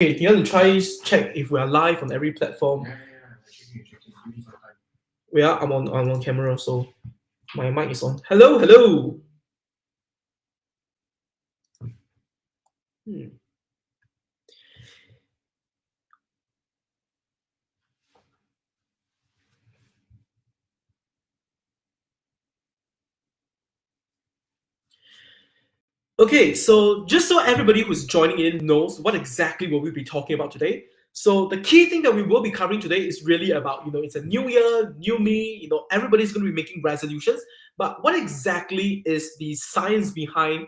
Okay, you want to try check if we are live on every platform. Yeah, I'm on camera, so my mic is on. Hello, hello. Hmm. Okay, so just so everybody who's joining in knows what exactly will we be talking about today. So the key thing that we will be covering today is really about, it's a new year, new me, everybody's going to be making resolutions, but what exactly is the science behind,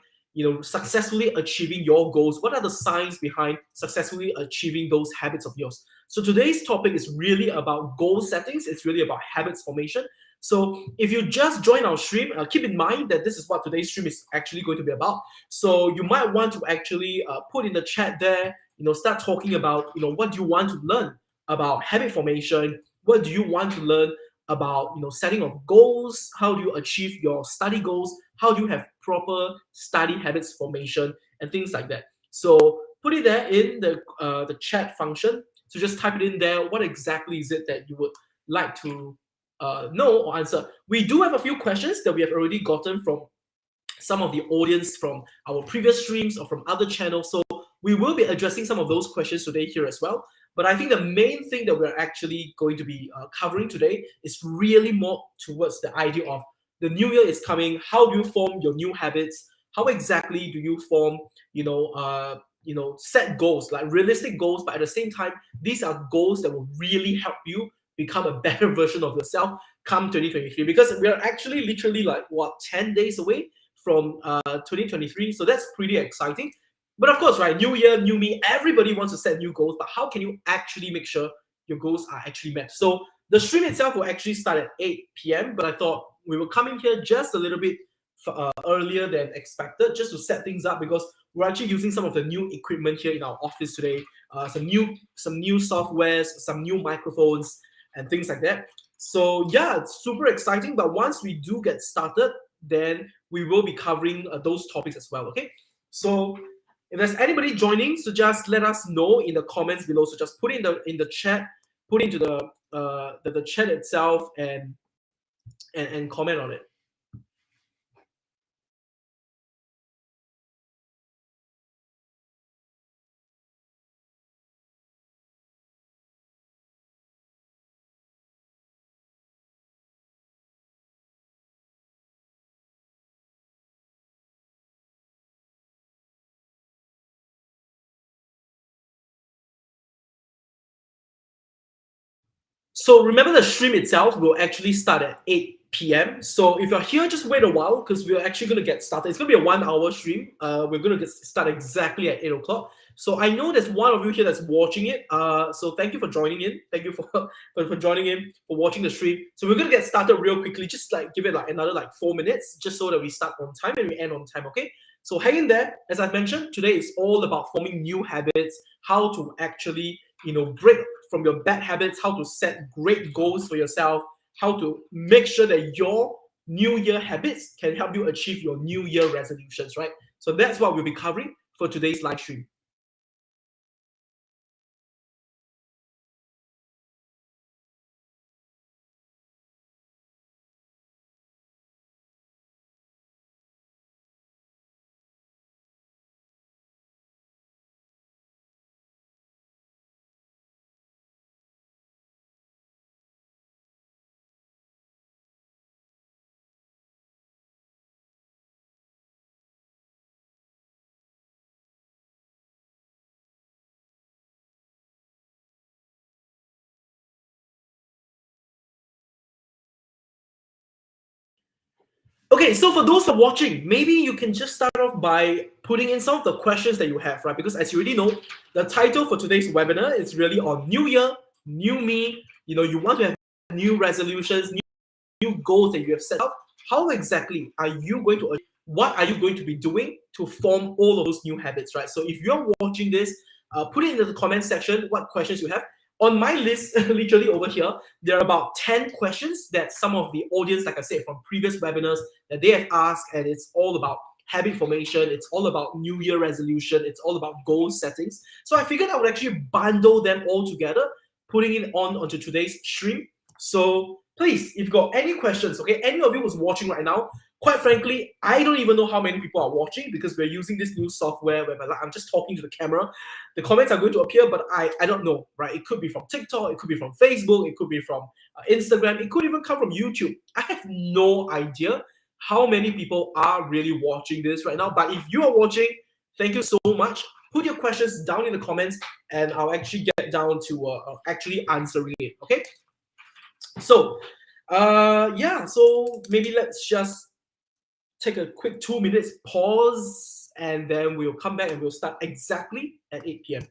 successfully achieving your goals? What are the science behind successfully achieving those habits of yours? So today's topic is really about goal settings. It's really about habits formation. So if you just join our stream, keep in mind that this is what today's stream is actually going to be about. So you might want to actually put in the chat there, start talking about, what do you want to learn about habit formation? What do you want to learn about, setting of goals? How do you achieve your study goals? How do you have proper study habits formation and things like that? So put it there in the chat function. So just type it in there. What exactly is it that you would like to know or answer? We do have a few questions that we have already gotten from some of the audience from our previous streams or from other channels. So we will be addressing some of those questions today here as well. But I think the main thing that we're actually going to be covering today is really more towards the idea of the new year is coming. How do you form your new habits? How exactly do you form, set goals, like realistic goals, but at the same time, these are goals that will really help you become a better version of yourself come 2023. Because we are actually literally like what 10 days away from 2023. So that's pretty exciting. But of course, right, new year, new me, everybody wants to set new goals, but how can you actually make sure your goals are actually met? So the stream itself will actually start at 8 p.m., but I thought we will come in here just a little bit earlier than expected, just to set things up, because we're actually using some of the new equipment here in our office today, some new softwares, some new microphones, and things like that. So yeah, it's super exciting. But once we do get started, then we will be covering those topics as well. Okay, so if there's anybody joining, so just let us know in the comments below. So just put it in the chat, put into the chat itself, and comment on it. So remember, the stream itself will actually start at 8 p.m. So if you're here, just wait a while, because we're actually going to get started. It's going to be a 1 hour stream. We're going to get start exactly at 8 o'clock. So I know there's one of you here that's watching it. So thank you for joining in. Thank you for joining in, for watching the stream. So we're going to get started real quickly. Just like give it like another like 4 minutes, just so that we start on time and we end on time. Okay. So hang in there. As I've mentioned, today is all about forming new habits, how to actually break from your bad habits, how to set great goals for yourself, how to make sure that your new year habits can help you achieve your new year resolutions, right? So that's what we'll be covering for today's live stream. Okay, so for those who are watching, maybe you can just start off by putting in some of the questions that you have, right? Because as you already know, the title for today's webinar is really on New Year, New Me. You want to have new resolutions, new goals that you have set up. How exactly are you going to, what are you going to be doing to form all of those new habits, right? So if you're watching this, put it in the comment section what questions you have. On my list, literally over here, there are about 10 questions that some of the audience, like I said, from previous webinars, that they have asked, and it's all about habit formation, it's all about New Year resolution, it's all about goal settings. So I figured I would actually bundle them all together, putting it onto today's stream. So please, if you've got any questions, okay, any of you who's watching right now, quite frankly, I don't even know how many people are watching because we're using this new software where I'm just talking to the camera. The comments are going to appear, but I don't know, right? It could be from TikTok, it could be from Facebook, it could be from Instagram, it could even come from YouTube. I have no idea how many people are really watching this right now. But if you are watching, thank you so much. Put your questions down in the comments and I'll actually get down to actually answering it, okay? So, yeah, so maybe let's just take a quick 2 minutes pause and then we'll come back and we'll start exactly at 8 p.m.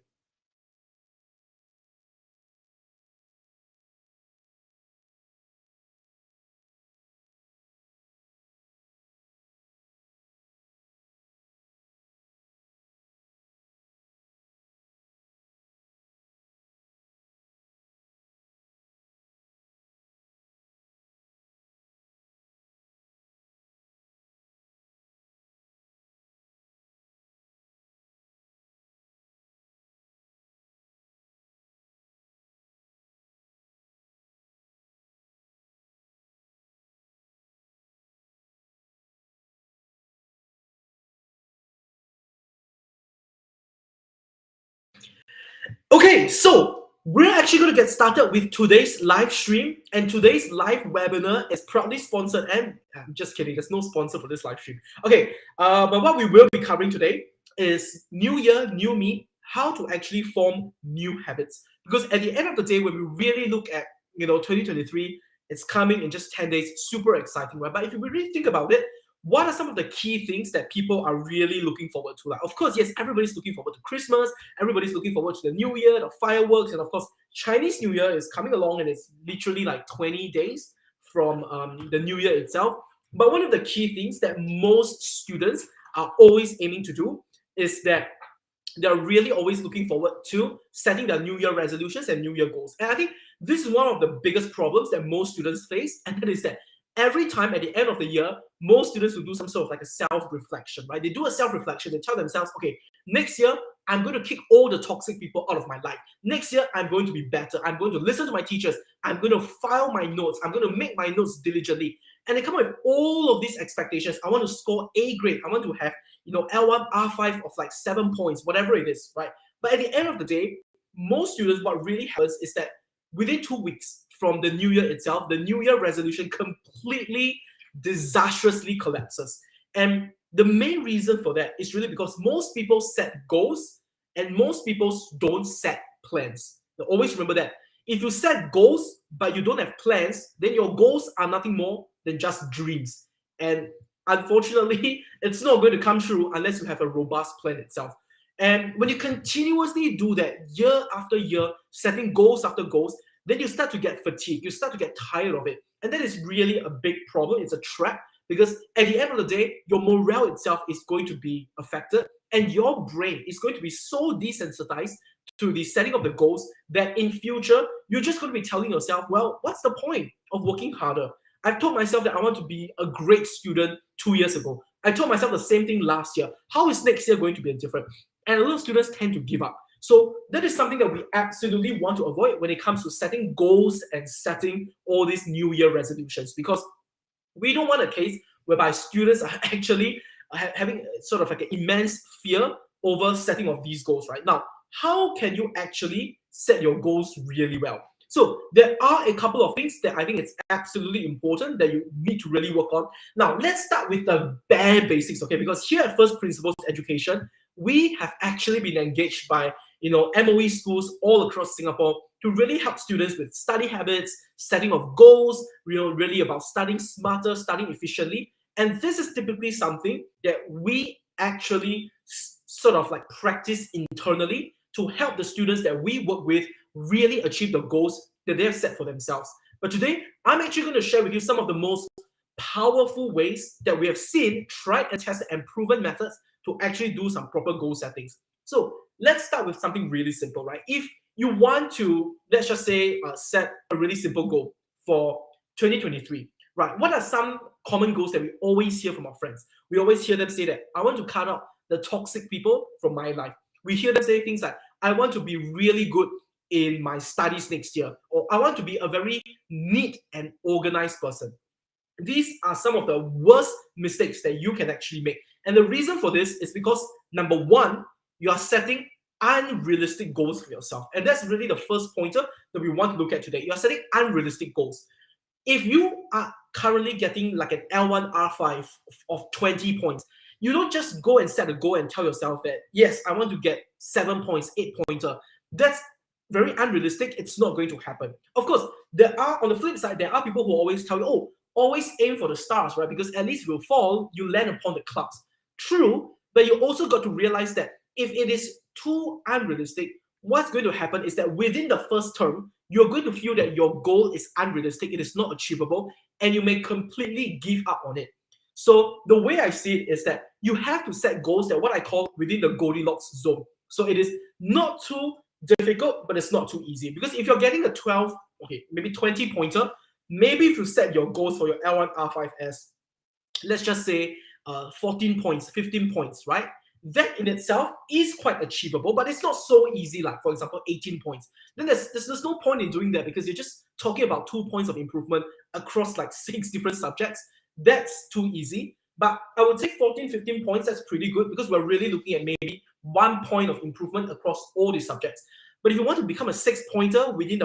Okay, so we're actually going to get started with today's live stream, and today's live webinar is proudly sponsored. And I'm just kidding, there's no sponsor for this live stream. Okay, but what we will be covering today is New Year, New Me, how to actually form new habits. Because at the end of the day, when we really look at 2023, it's coming in just 10 days, super exciting, right? But if you really think about it, what are some of the key things that people are really looking forward to? Like, of course, yes, everybody's looking forward to Christmas, everybody's looking forward to the New Year, the fireworks, and of course, Chinese New Year is coming along and it's literally like 20 days from the New Year itself. But one of the key things that most students are always aiming to do is that they're really always looking forward to setting their New Year resolutions and New Year goals. And I think this is one of the biggest problems that most students face, and that is that every time at the end of the year, most students will do some sort of like a self-reflection, right? They do a self-reflection. They tell themselves, okay, next year, I'm going to kick all the toxic people out of my life. Next year, I'm going to be better. I'm going to listen to my teachers. I'm going to file my notes. I'm going to make my notes diligently. And they come up with all of these expectations. I want to score A grade. I want to have, L1, R5 of like 7 points, whatever it is, right? But at the end of the day, most students, what really happens is that within 2 weeks from the New Year itself, the New Year resolution completely disastrously collapses. And the main reason for that is really because most people set goals and most people don't set plans. Now, always remember that. If you set goals but you don't have plans, then your goals are nothing more than just dreams. And unfortunately, it's not going to come true unless you have a robust plan itself. And when you continuously do that year after year, setting goals after goals, then you start to get fatigued. You start to get tired of it. And that is really a big problem. It's a trap because at the end of the day, your morale itself is going to be affected and your brain is going to be so desensitized to the setting of the goals that in future, you're just going to be telling yourself, well, what's the point of working harder? I've told myself that I want to be a great student 2 years ago. I told myself the same thing last year. How is next year going to be different? And a lot of students tend to give up. So that is something that we absolutely want to avoid when it comes to setting goals and setting all these New Year resolutions, because we don't want a case whereby students are actually having sort of like an immense fear over setting of these goals right now. How can you actually set your goals really well? So there are a couple of things that I think it's absolutely important that you need to really work on. Now, let's start with the bare basics, okay? Because here at First Principles Education, we have actually been engaged by MOE schools all across Singapore to really help students with study habits, setting of goals, really about studying smarter, studying efficiently. And this is typically something that we actually sort of like practice internally to help the students that we work with really achieve the goals that they have set for themselves. But today, I'm actually going to share with you some of the most powerful ways that we have seen, tried and tested and proven methods to actually do some proper goal settings. So let's start with something really simple, right? If you want to, let's just say, set a really simple goal for 2023, right? What are some common goals that we always hear from our friends. We always hear them say that, I want to cut out the toxic people from my life. We hear them say things like, I want to be really good in my studies next year, or I want to be a very neat and organized person. These are some of the worst mistakes that you can actually make. And the reason for this is because, number one, you are setting unrealistic goals for yourself. And that's really the first pointer that we want to look at today. You are setting unrealistic goals. If you are currently getting like an L1 R5 of 20 points, you don't just go and set a goal and tell yourself that, yes, I want to get 7 points, 8 pointer. That's very unrealistic. It's not going to happen. Of course, on the flip side, there are people who always tell you, oh, always aim for the stars, right? Because at least if you fall, you land upon the clouds. True, but you also got to realize that if it is too unrealistic, what's going to happen is that within the first term, you're going to feel that your goal is unrealistic, it is not achievable, and you may completely give up on it. So the way I see it is that you have to set goals that what I call within the Goldilocks zone. So it is not too difficult, but it's not too easy. Because if you're getting a 12, okay, maybe 20 pointer, maybe if you set your goals for your L1 R5 as, let's just say 14 points, 15 points, right? That in itself is quite achievable, but it's not so easy, like for example 18 points. Then there's no point in doing that, because you're just talking about 2 points of improvement across like 6 different subjects. That's too easy. But I would say 14, 15 points, that's pretty good, because we're really looking at maybe 1 point of improvement across all the subjects. But if you want to become a 6-pointer within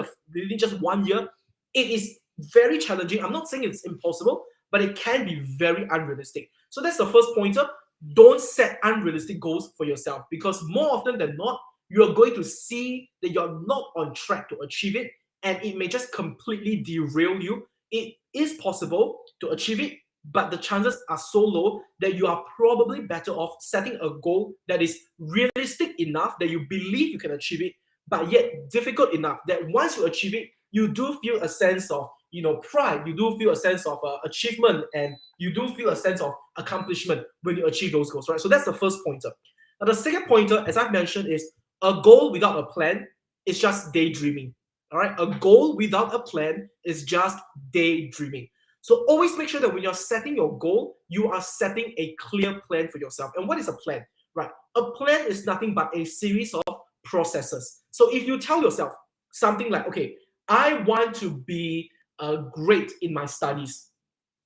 just 1 year, it is very challenging. I'm not saying it's impossible, but it can be very unrealistic. So that's the first pointer. Don't set unrealistic goals for yourself, because more often than not, you're going to see that you're not on track to achieve it, and it may just completely derail you. It is possible to achieve it, but the chances are so low that you are probably better off setting a goal that is realistic enough that you believe you can achieve it, but yet difficult enough that once you achieve it, you do feel a sense of pride, you do feel a sense of achievement, and you do feel a sense of accomplishment when you achieve those goals, right? So that's the first pointer. Now, the second pointer, as I've mentioned, is a goal without a plan is just daydreaming. All right, a goal without a plan is just daydreaming. So always make sure that when you're setting your goal, you are setting a clear plan for yourself. And what is a plan? Right, a plan is nothing but a series of processes. So if you tell yourself something like, okay, I want to be great in my studies.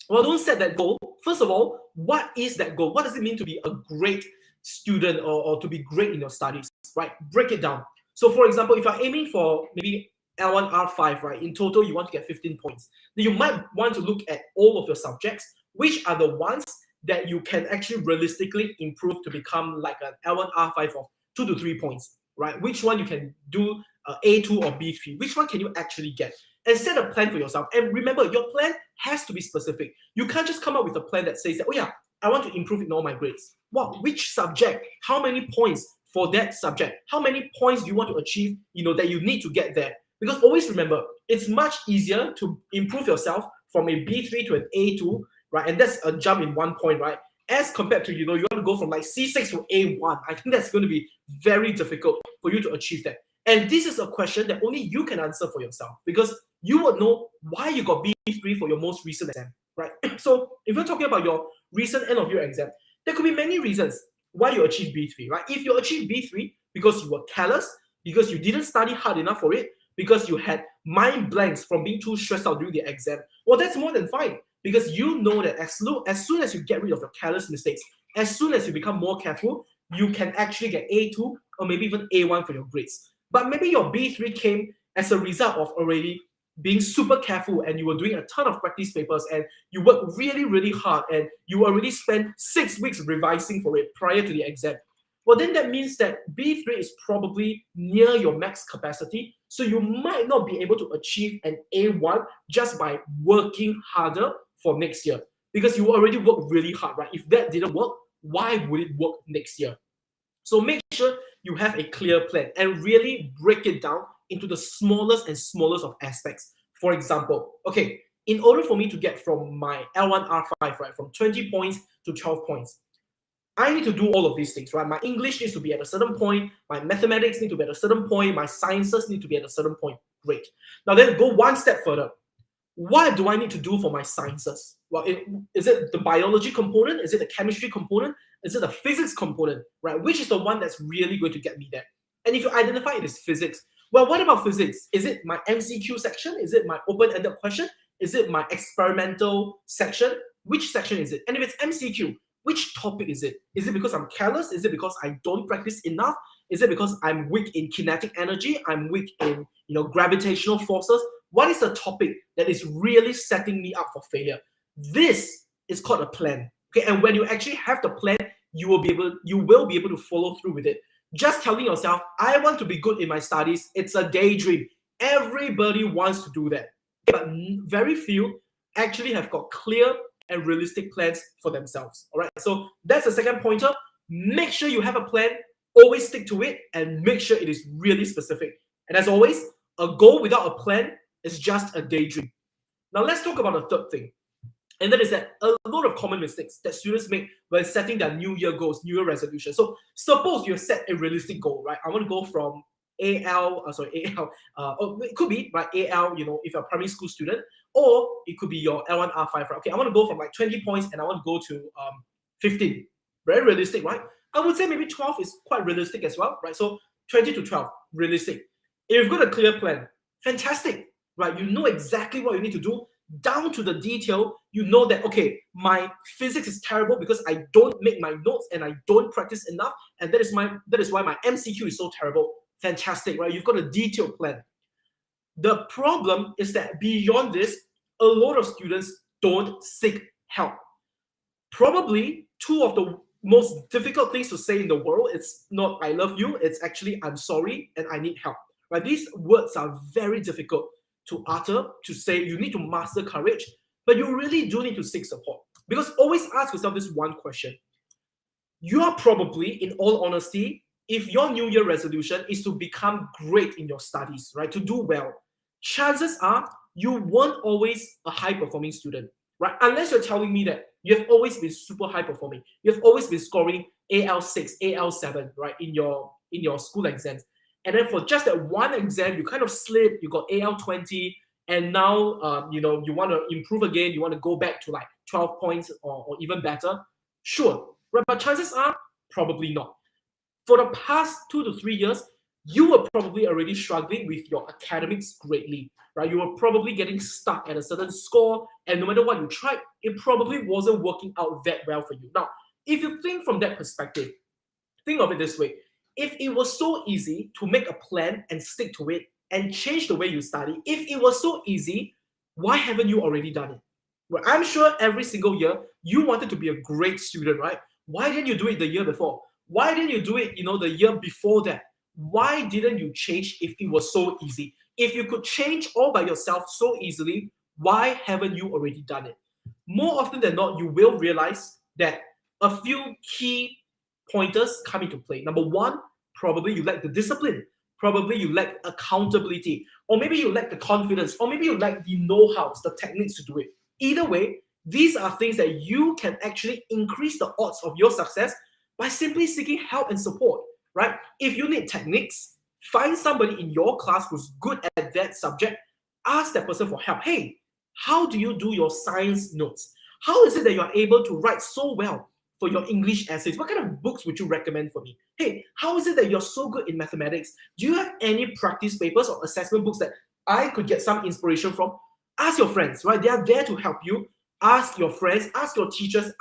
Well, don't set that goal. First of all, what is that goal? What does it mean to be a great student, or to be great in your studies, right? Break it down. So for example, if you're aiming for maybe L1 R5, right, in total you want to get 15 points, then you might want to look at all of your subjects, which are the ones that you can actually realistically improve to become like an L1 R5 of 2 to 3 points, right? Which one you can do A2 or B3? Which one can you actually get? And set a plan for yourself. And remember, your plan has to be specific. You can't just come up with a plan that says that, oh yeah, I want to improve in all my grades. Wow, which subject? How many points for that subject? How many points do you want to achieve, that you need to get there? Because always remember, it's much easier to improve yourself from a B3 to an A2, right? And that's a jump in 1 point, right? As compared to, you want to go from like C6 to A1. I think that's going to be very difficult for you to achieve that. And this is a question that only you can answer for yourself, because you would know why you got B3 for your most recent exam, right? So if you're talking about your recent end of year exam, there could be many reasons why you achieve B3, right? If you achieve B3 because you were careless, because you didn't study hard enough for it, because you had mind blanks from being too stressed out during the exam, well, that's more than fine, because you know that as soon as you get rid of your careless mistakes, as soon as you become more careful, you can actually get A2 or maybe even A1 for your grades. But maybe your B3 came as a result of already being super careful, and you were doing a ton of practice papers, and you worked really, really hard, and you already spent 6 weeks revising for it prior to the exam. Well, then that means that B3 is probably near your max capacity, so you might not be able to achieve an A1 just by working harder for next year, because you already worked really hard, right? If that didn't work, why would it work next year? So make sure you have a clear plan and really break it down into the smallest and smallest of aspects. For example, okay, in order for me to get from my L1 R5, right, from 20 points to 12 points, I need to do all of these things, right? My English needs to be at a certain point, my mathematics need to be at a certain point, my sciences need to be at a certain point. Great. Now then go one step further. What do I need to do for my sciences? Well, is it the biology component? Is it the chemistry component? Is it the physics component, right? Which is the one that's really going to get me there? And if you identify it as physics, well, what about physics? Is it my MCQ section? Is it my open-ended question? Is it my experimental section? Which section is it? And if it's MCQ, which topic is it? Is it because I'm careless? Is it because I don't practice enough? Is it because I'm weak in kinetic energy? I'm weak in gravitational forces? What is the topic that is really setting me up for failure? This is called a plan. Okay, and when you actually have the plan, you will be able to follow through with it. Just telling yourself, I want to be good in my studies, it's a daydream. Everybody wants to do that, but very few actually have got clear and realistic plans for themselves. All right, so that's the second pointer. Make sure you have a plan, always stick to it, and make sure it is really specific. And as always, a goal without a plan is just a daydream. Now let's talk about the third thing. And that is that a lot of common mistakes that students make when setting their New Year goals, New Year resolution. So suppose you set a realistic goal, right? I want to go from it could be right AL, if you're a primary school student, or it could be your L1 R5, right? Okay, I want to go from like 20 points and I want to go to 15. Very realistic, right? I would say maybe 12 is quite realistic as well, right? So 20 to 12, realistic. If you've got a clear plan, fantastic, right? You know exactly what you need to do down to the detail. You know that, okay, my physics is terrible because I don't make my notes and I don't practice enough, and that is why my MCQ is so terrible. Fantastic, right? You've got a detailed plan. The problem is that beyond this, a lot of students don't seek help. Probably two of the most difficult things to say in the world, it's not I love you, it's actually I'm sorry and I need help. Right? These words are very difficult to utter, to say. You need to master courage, but you really do need to seek support. Because always ask yourself this one question. You are probably, in all honesty, if your New Year resolution is to become great in your studies, right, to do well, chances are you weren't always a high-performing student, right? Unless you're telling me that you have always been super high-performing, you have always been scoring AL6, AL7, right, in your school exams. And then for just that one exam, you kind of slipped, you got AL20, and now you want to improve again, you want to go back to like 12 points or even better. Sure, right? But chances are probably not. For the past 2 to 3 years, you were probably already struggling with your academics greatly, right? You were probably getting stuck at a certain score, and no matter what you tried, it probably wasn't working out that well for you. Now, if you think from that perspective, think of it this way. If it was so easy to make a plan and stick to it and change the way you study, if it was so easy, why haven't you already done it? Well, I'm sure every single year you wanted to be a great student, right? Why didn't you do it the year before? Why didn't you do it, the year before that? Why didn't you change if it was so easy? If you could change all by yourself so easily, why haven't you already done it? More often than not, you will realize that a few key pointers come into play. Number one, probably you lack the discipline. Probably you lack accountability. Or maybe you lack the confidence. Or maybe you lack the know-how, the techniques to do it. Either way, these are things that you can actually increase the odds of your success by simply seeking help and support, right? If you need techniques, find somebody in your class who's good at that subject. Ask that person for help. Hey, how do you do your science notes? How is it that you're able to write so well for your English essays? What kind of books would you recommend for me? Hey, how is it that you're so good in mathematics? Do you have any practice papers or assessment books that I could get some inspiration from? Ask your friends, right? They are there to help you. Ask your friends, ask your teachers,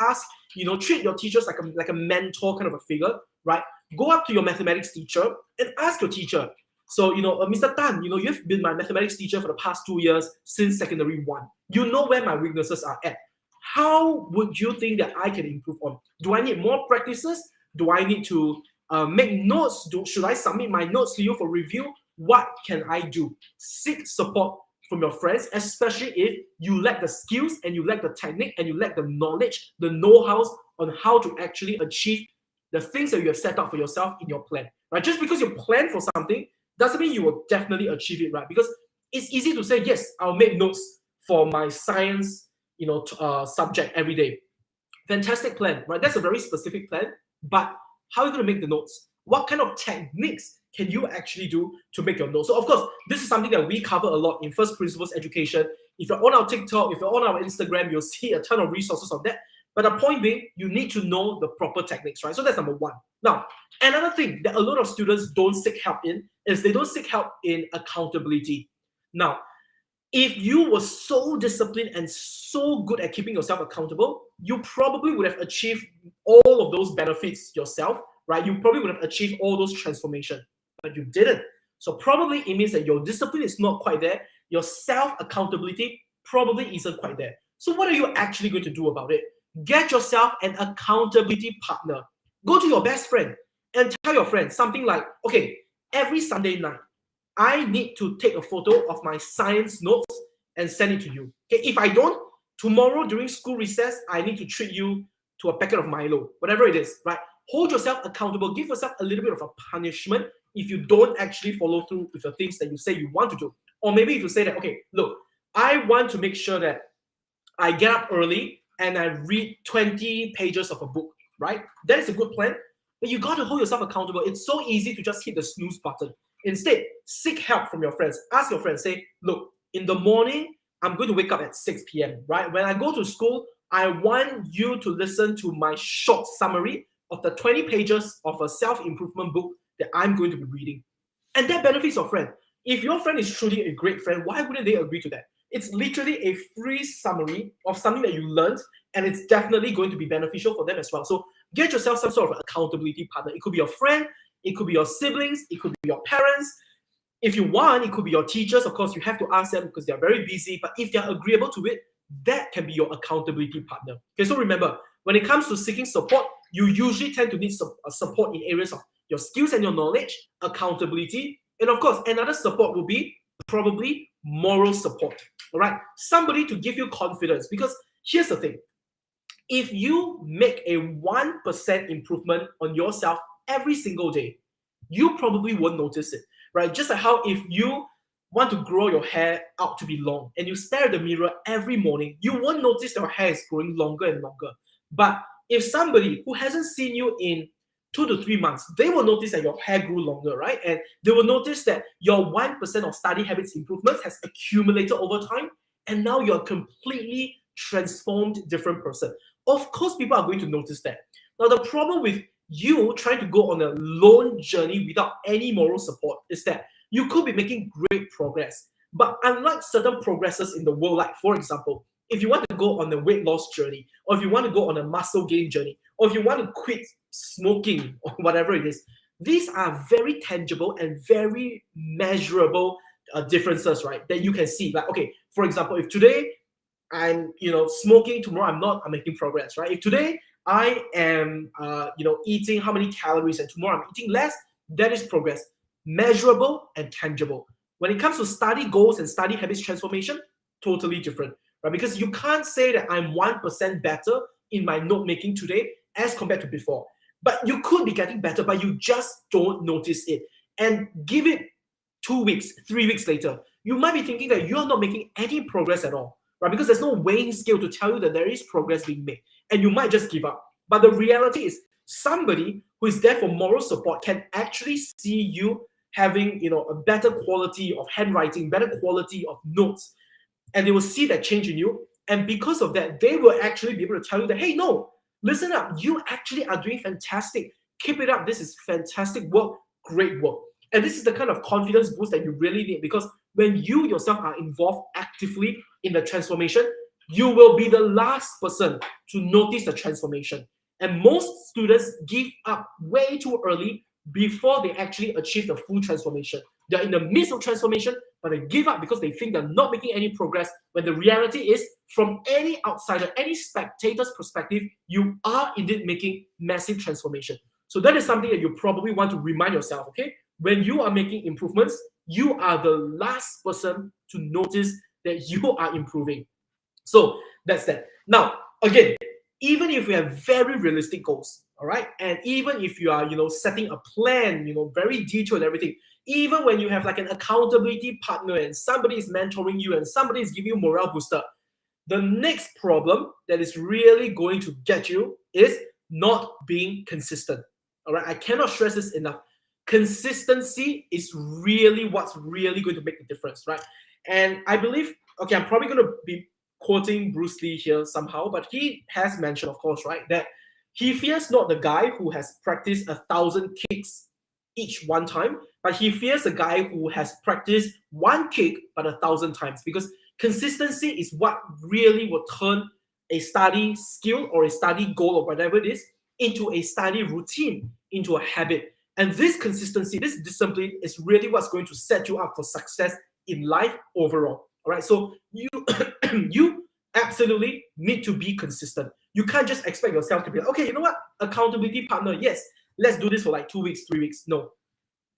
treat your teachers like a mentor kind of a figure, right? Go up to your mathematics teacher and ask your teacher. So, Mr. Tan, you've been my mathematics teacher for the past 2 years since secondary 1. You know where my weaknesses are at. How would you think that I can improve on? Do I need more practices? Do I need to make notes? Should I submit my notes to you for review? What can I do? Seek support from your friends, especially if you lack the skills and you lack the technique and you lack the knowledge, the know-hows on how to actually achieve the things that you have set out for yourself in your plan. Right? Just because you plan for something doesn't mean you will definitely achieve it, right? Because it's easy to say, yes, I'll make notes for my science, subject every day. Fantastic plan, right? That's a very specific plan, but how are you going to make the notes? What kind of techniques can you actually do to make your notes? So of course, this is something that we cover a lot in First Principles Education, If you're on our TikTok, if you're on our Instagram, you'll see a ton of resources on that. But the point being, you need to know the proper techniques, right? So that's number one. Now, another thing that a lot of students don't seek help in is they don't seek help in accountability. Now, if you were so disciplined and so good at keeping yourself accountable, you probably would have achieved all of those benefits yourself, right? You probably would have achieved all those transformation, but you didn't. So probably it means that your discipline is not quite there. Your self-accountability probably isn't quite there. So what are you actually going to do about it? Get yourself an accountability partner. Go to your best friend and tell your friend something like, okay, every Sunday night, I need to take a photo of my science notes and send it to you. Okay, if I don't, tomorrow during school recess, I need to treat you to a packet of Milo, whatever it is, right? Hold yourself accountable. Give yourself a little bit of a punishment if you don't actually follow through with the things that you say you want to do. Or maybe if you say that, okay, look, I want to make sure that I get up early and I read 20 pages of a book, right? That is a good plan, but you got to hold yourself accountable. It's so easy to just hit the snooze button. Instead, seek help from your friends. Ask your friends, say, look, in the morning, I'm going to wake up at 6 p.m., right? When I go to school, I want you to listen to my short summary of the 20 pages of a self-improvement book that I'm going to be reading. And that benefits your friend. If your friend is truly a great friend, why wouldn't they agree to that? It's literally a free summary of something that you learned, and it's definitely going to be beneficial for them as well. So get yourself some sort of accountability partner. It could be your friend, it could be your siblings, it could be your parents. If you want, it could be your teachers. Of course, you have to ask them because they're very busy. But if they're agreeable to it, that can be your accountability partner. Okay, so remember, when it comes to seeking support, you usually tend to need support in areas of your skills and your knowledge, accountability, and of course, another support will be probably moral support. All right, somebody to give you confidence. Because here's the thing: if you make a 1% improvement on yourself every single day, you probably won't notice it, right? Just like how if you want to grow your hair out to be long and you stare at the mirror every morning, you won't notice your hair is growing longer and longer. But if somebody who hasn't seen you in 2 to 3 months, they will notice that your hair grew longer, right? And they will notice that your 1% of study habits improvements has accumulated over time, and now you're a completely transformed different person. Of course, people are going to notice that. Now, the problem with you trying to go on a lone journey without any moral support is that you could be making great progress. But unlike certain progresses in the world, like for example, if you want to go on a weight loss journey, or if you want to go on a muscle gain journey, or if you want to quit smoking or whatever it is, these are very tangible and very measurable differences, right? That you can see. Like, okay, for example, if today I'm, smoking, tomorrow I'm not, I'm making progress, right? If today I am, eating how many calories and tomorrow I'm eating less, that is progress, measurable and tangible. When it comes to study goals and study habits transformation, totally different, right? Because you can't say that I'm 1% better in my note making today as compared to before. But you could be getting better, but you just don't notice it. And give it 2 weeks, 3 weeks later, you might be thinking that you're not making any progress at all, right? Because there's no weighing scale to tell you that there is progress being made, and you might just give up. But the reality is, somebody who is there for moral support can actually see you having, a better quality of handwriting, better quality of notes, and they will see that change in you. And because of that, they will actually be able to tell you that, hey, no, listen up, you actually are doing fantastic. Keep it up. This is fantastic work, great work. And this is the kind of confidence boost that you really need, because when you yourself are involved actively in the transformation, you will be the last person to notice the transformation. And most students give up way too early before they actually achieve the full transformation. They're in the midst of transformation, but they give up because they think they're not making any progress, when the reality is, from any outsider, any spectator's perspective, you are indeed making massive transformation. So that is something that you probably want to remind yourself, okay? When you are making improvements, you are the last person to notice that you are improving. So that's that. Now, again, even if we have very realistic goals, all right, and even if you are, setting a plan, very detailed and everything, even when you have like an accountability partner and somebody is mentoring you and somebody is giving you morale booster, the next problem that is really going to get you is not being consistent. All right, I cannot stress this enough. Consistency is really what's really going to make the difference, right? And I believe okay, I'm probably going to be quoting Bruce Lee here somehow, but he has mentioned, of course, right, that he fears not the guy who has practiced 1,000 kicks each one time, but he fears the guy who has practiced one kick but 1,000 times, because consistency is what really will turn a study skill or a study goal or whatever it is into a study routine, into a habit. And this consistency, this discipline is really what's going to set you up for success in life overall. All right. So you you absolutely need to be consistent. You can't just expect yourself to be like, okay, you know what? Accountability partner, yes, let's do this for like 2 weeks, 3 weeks. No.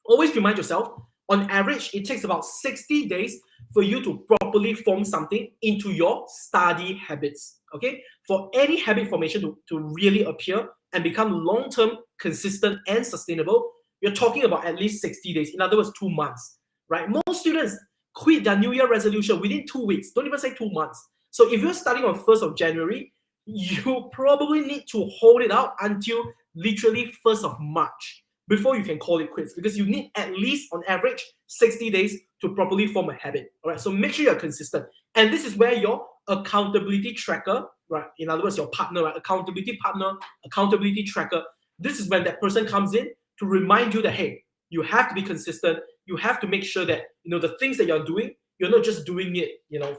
Always remind yourself, on average, it takes about 60 days for you to properly form something into your study habits. Okay? For any habit formation to really appear and become long-term, consistent, and sustainable, you're talking about at least 60 days. In other words, 2 months. Right? Most students quit their New Year resolution within 2 weeks. Don't even say 2 months. So if you're starting on 1st of January, you probably need to hold it out until literally 1st of March before you can call it quits, because you need at least on average 60 days to properly form a habit. All right, so make sure you're consistent. And this is where your accountability tracker, right, in other words, your partner, right, accountability partner, accountability tracker, this is when that person comes in to remind you that, hey, you have to be consistent. You have to make sure that, the things that you're doing, you're not just doing it,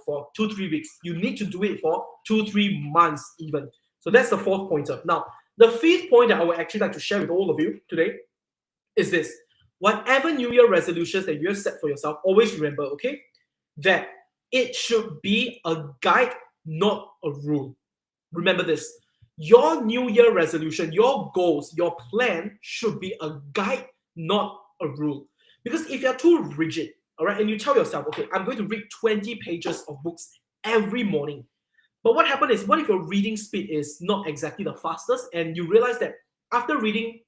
for 2-3 weeks. You need to do it for 2-3 months even. So that's the 4th pointer. Now, the 5th point that I would actually like to share with all of you today is this. Whatever New Year resolutions that you have set for yourself, always remember, okay, that it should be a guide, not a rule. Remember this. Your New Year resolution, your goals, your plan should be a guide, not a rule. Because if you're too rigid, all right, and you tell yourself, okay, I'm going to read 20 pages of books every morning. But what happens is, what if your reading speed is not exactly the fastest, and you realize that after reading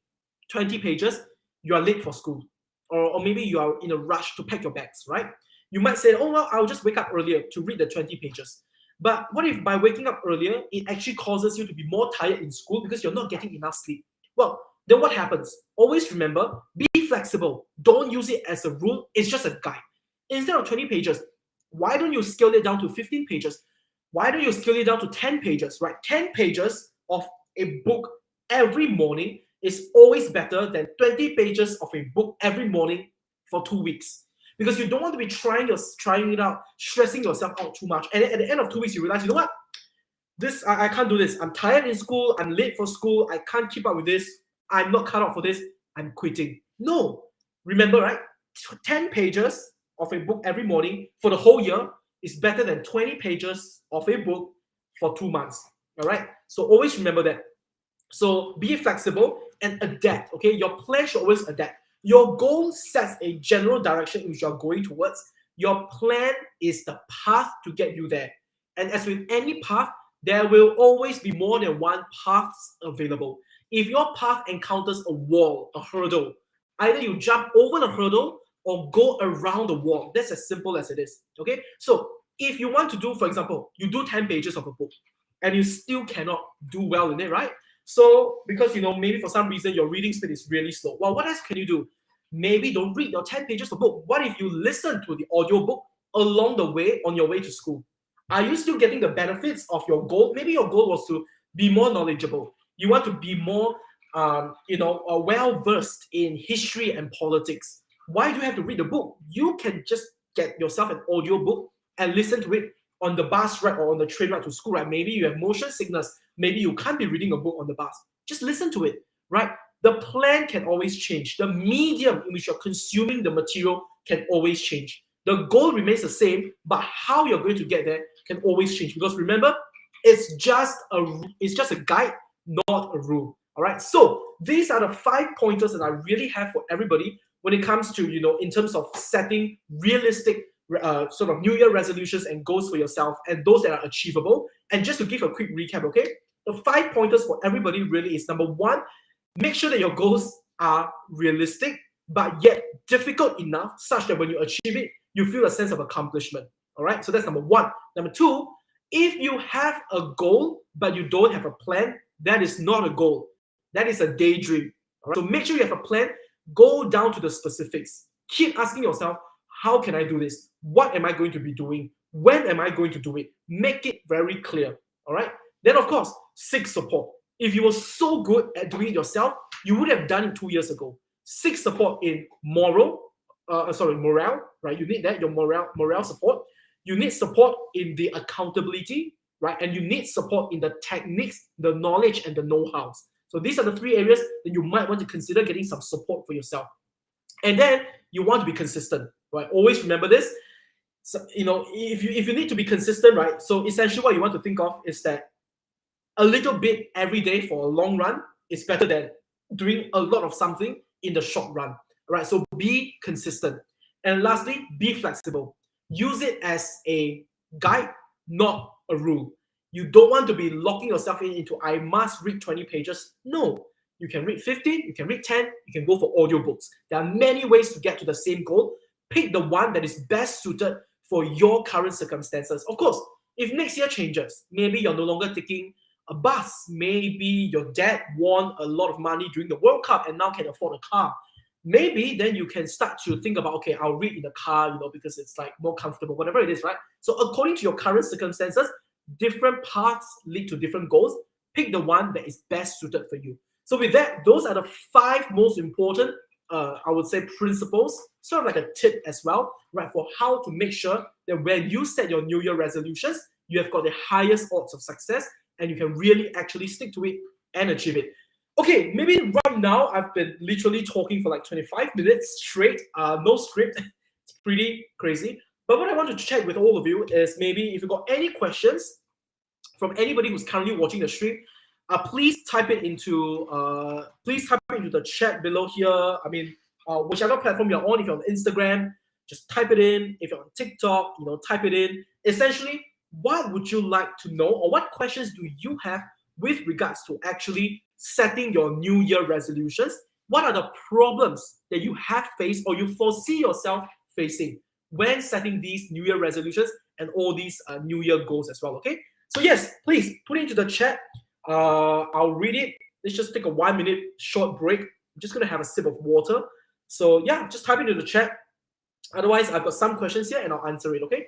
20 pages, you are late for school, or maybe you are in a rush to pack your bags, right? You might say, oh, well, I'll just wake up earlier to read the 20 pages. But what if by waking up earlier, it actually causes you to be more tired in school because you're not getting enough sleep? Well, then what happens? Always remember, be flexible. Don't use it as a rule. It's just a guide. Instead of 20 pages, why don't you scale it down to 15 pages? Why don't you scale it down to 10 pages, right? 10 pages of a book every morning is always better than 20 pages of a book every morning for 2 weeks. Because you don't want to be trying it out, stressing yourself out too much. And at the end of 2 weeks, you realize, you know what? I can't do this. I'm tired in school. I'm late for school. I can't keep up with this. I'm not cut out for this. I'm quitting. No. Remember, right? 10 pages of a book every morning for the whole year is better than 20 pages of a book for 2 months. All right? So always remember that. So be flexible and adapt, okay? Your plan should always adapt. Your goal sets a general direction in which you're going towards. Your plan is the path to get you there. And as with any path, there will always be more than one path available. If your path encounters a wall, a hurdle, either you jump over the hurdle or go around the wall. That's as simple as it is, okay? So if you want to do, for example, you do 10 pages of a book and you still cannot do well in it, right? So because, maybe for some reason your reading speed is really slow. Well, what else can you do? Maybe don't read your 10 pages of book. What if you listen to the audio book along the way on your way to school? Are you still getting the benefits of your goal? Maybe your goal was to be more knowledgeable. You want to be more, well-versed in history and politics. Why do you have to read the book? You can just get yourself an audio book and listen to it on the bus ride or on the train ride to school, right? Maybe you have motion sickness. Maybe you can't be reading a book on the bus. Just listen to it, right? The plan can always change. The medium in which you're consuming the material can always change. The goal remains the same, but how you're going to get there can always change. Because remember, it's just a guide, not a rule. All right. So these are the 5 pointers that I really have for everybody when it comes to, in terms of setting realistic sort of New Year resolutions and goals for yourself, and those that are achievable. And just to give a quick recap, okay? The 5 pointers for everybody really is, number 1, make sure that your goals are realistic, but yet difficult enough such that when you achieve it, you feel a sense of accomplishment. All right. So that's number 1. Number 2, if you have a goal, but you don't have a plan, that is not a goal. That is a daydream. All right? So make sure you have a plan. Go down to the specifics. Keep asking yourself, how can I do this? What am I going to be doing? When am I going to do it? Make it very clear. All right. Then, of course, seek support. If you were so good at doing it yourself, you would have done it 2 years ago. Seek support in morale, right? You need that, your morale support. You need support in the accountability, right? And you need support in the techniques, the knowledge, and the know-hows. So these are the 3 areas that you might want to consider getting some support for yourself. And then you want to be consistent, right? Always remember this. So, if you need to be consistent, right? So essentially what you want to think of is that a little bit every day for a long run is better than doing a lot of something in the short run, right? So be consistent. And lastly, be flexible. Use it as a guide, not a rule. You don't want to be locking yourself into I must read 20 pages. No, you can read 50, you can read 10, you can go for audiobooks. There are many ways to get to the same goal. Pick the one that is best suited for your current circumstances. Of course, if next year changes, maybe you're no longer taking a bus, maybe your dad won a lot of money during the World Cup and now can afford a car. Maybe then you can start to think about, okay, I'll read in the car, because it's like more comfortable, whatever it is, right? So according to your current circumstances, different paths lead to different goals. Pick the one that is best suited for you. So with that, those are the 5 most important, I would say, principles, sort of like a tip as well, right, for how to make sure that when you set your New Year resolutions, you have got the highest odds of success and you can really actually stick to it and achieve it. Okay, maybe right now I've been literally talking for like 25 minutes straight, no script. It's pretty crazy. But what I want to check with all of you is maybe if you've got any questions from anybody who's currently watching the stream, please type it into the chat below here. I mean, whichever platform you're on. If you're on Instagram, just type it in. If you're on TikTok, type it in. Essentially, what would you like to know, or what questions do you have with regards to actually setting your New Year resolutions? What are the problems that you have faced or you foresee yourself facing when setting these New Year resolutions and all these New Year goals as well? Okay, so yes, please put it into the chat. I'll read it. Let's just take a 1 minute short break. I'm just gonna have a sip of water. So yeah, just type into the chat. Otherwise, I've got some questions here and I'll answer it, okay?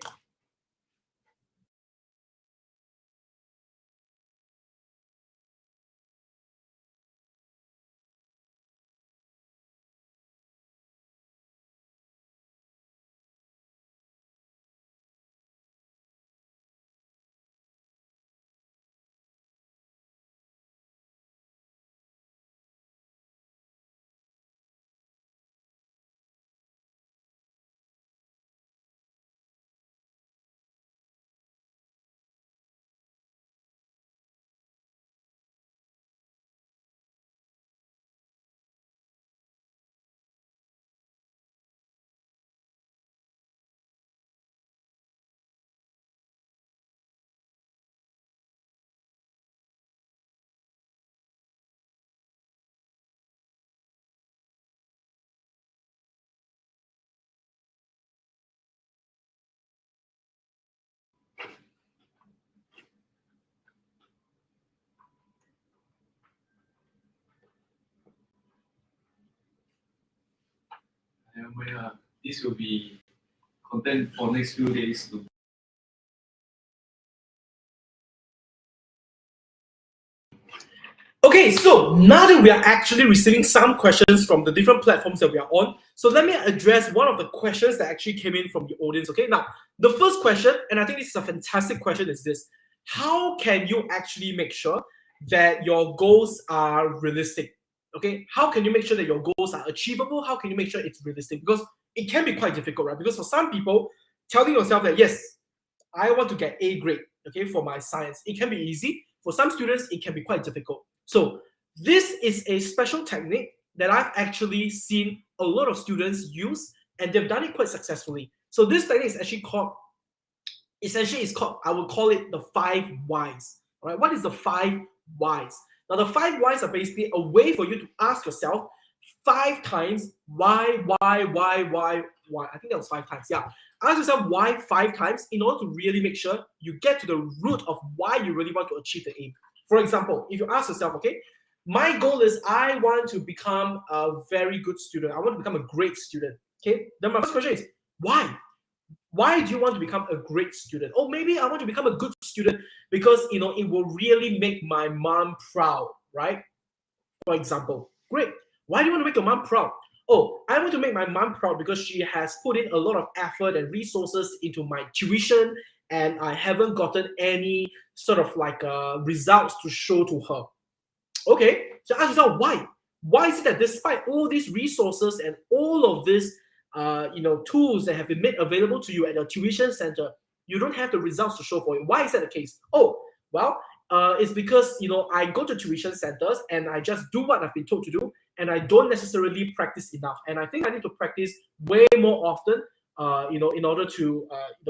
This will be content for next few days. Okay, so now that we are actually receiving some questions from the different platforms that we are on, so let me address one of the questions that actually came in from the audience. Okay, now the first question, and I think this is a fantastic question, is this: how can you actually make sure that your goals are realistic? Okay, how can you make sure that your goals are achievable? How can you make sure it's realistic? Because it can be quite difficult, right? Because for some people, telling yourself that yes, I want to get A grade, okay, for my science, it can be easy. For some students, it can be quite difficult. So this is a special technique that I've actually seen a lot of students use, and they've done it quite successfully. So this technique is actually called, I would call it the 5 whys. All right, what is the 5 whys? Now the 5 whys are basically a way for you to ask yourself 5 times why. I think that was 5 times. Yeah, ask yourself why 5 times in order to really make sure you get to the root of why you really want to achieve the aim. For example, if you ask yourself, okay, my goal is I want to become a very good student. I want to become a great student. Okay, then my first question is why? Why do you want to become a great student? Or maybe I want to become a good student because it will really make my mom proud, right? For example, great. Why do you want to make your mom proud? Oh, I want to make my mom proud because she has put in a lot of effort and resources into my tuition, and I haven't gotten any sort of like results to show to her. Okay, so ask yourself why. Why is it that despite all these resources and all of these tools that have been made available to you at your tuition center, you don't have the results to show for it? Why is that the case? Oh, well, it's because I go to tuition centers and I just do what I've been told to do, and I don't necessarily practice enough. And I think I need to practice way more often, in order to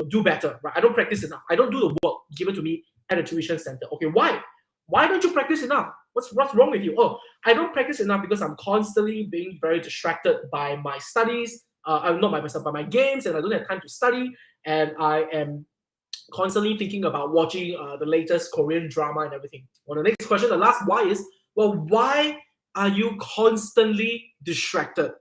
do better. Right? I don't practice enough. I don't do the work given to me at a tuition center. Okay, why? Why don't you practice enough? What's wrong with you? Oh, I don't practice enough because I'm constantly being very distracted by my studies. Not by myself, by my games, and I don't have time to study. And I am constantly thinking about watching the latest Korean drama and everything. Well, the next question, the last why is, well, why are you constantly distracted?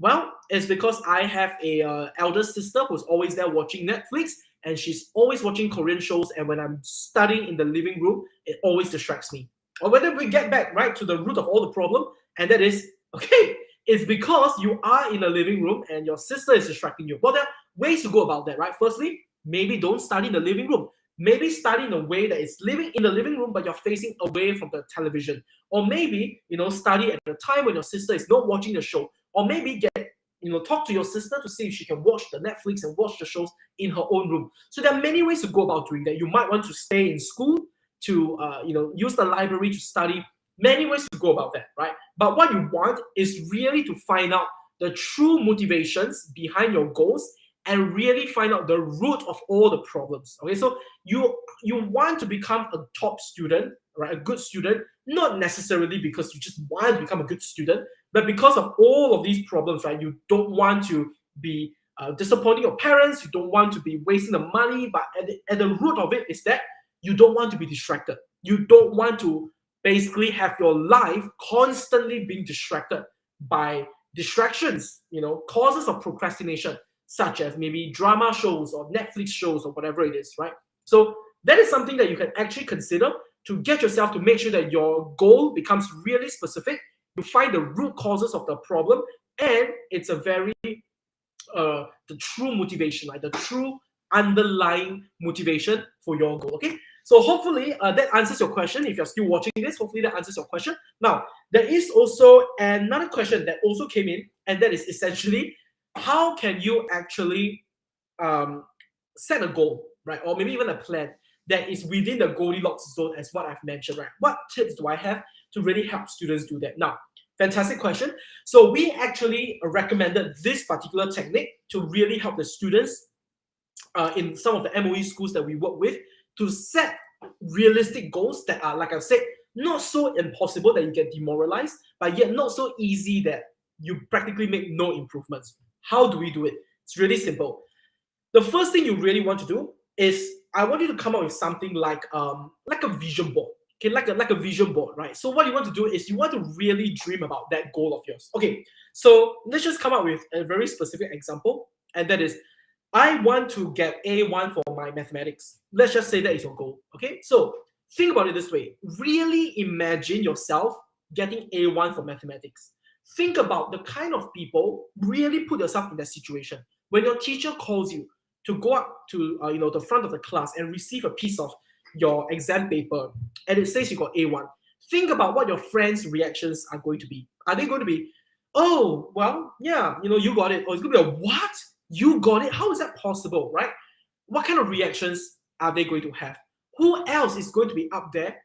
Well, it's because I have a elder sister who's always there watching Netflix, and she's always watching Korean shows. And when I'm studying in the living room, it always distracts me. Or whether we get back right to the root of all the problem, and that is, okay, it's because you are in a living room and your sister is distracting you. Well, there are ways to go about that, right? Firstly, maybe don't study in the living room. Maybe study in a way that is living in the living room, but you're facing away from the television. Or maybe, study at a time when your sister is not watching the show. Or maybe talk to your sister to see if she can watch the Netflix and watch the shows in her own room. So there are many ways to go about doing that. You might want to stay in school to, use the library to study. Many ways to go about that, right? But what you want is really to find out the true motivations behind your goals and really find out the root of all the problems. Okay, so you want to become a top student, right? A good student, not necessarily because you just want to become a good student, but because of all of these problems, right? You don't want to be disappointing your parents. You don't want to be wasting the money. But at the root of it is that you don't want to be distracted. You don't want to basically have your life constantly being distracted by distractions, causes of procrastination, such as maybe drama shows or Netflix shows or whatever it is, right? So that is something that you can actually consider to get yourself to make sure that your goal becomes really specific. You find the root causes of the problem, and it's a very the true motivation, like the true underlying motivation for your goal. Okay, so hopefully that answers your question. If you're still watching this, hopefully that answers your question. Now, there is also another question that also came in, and that is essentially, how can you actually set a goal, right? Or maybe even a plan that is within the Goldilocks zone, as what I've mentioned, right? What tips do I have to really help students do that? Now, fantastic question. So we actually recommended this particular technique to really help the students in some of the MOE schools that we work with to set realistic goals that are, like I've said, not so impossible that you get demoralized, but yet not so easy that you practically make no improvements. How do we do it? It's really simple. The first thing you really want to do is, I want you to come up with something like a vision board. Okay, like a vision board, right? So what you want to do is you want to really dream about that goal of yours. Okay, so let's just come up with a very specific example, and that is, I want to get A1 for my mathematics. Let's just say that is your goal. Okay, so think about it this way. Really imagine yourself getting A1 for mathematics. Think about the kind of people, really put yourself in that situation. When your teacher calls you to go up to the front of the class and receive a piece of your exam paper, and it says you got A1. Think about what your friends' reactions are going to be. Are they going to be, oh, well, yeah, you got it? Or it's going to be a, what? You got it? How is that possible, right? What kind of reactions are they going to have? Who else is going to be up there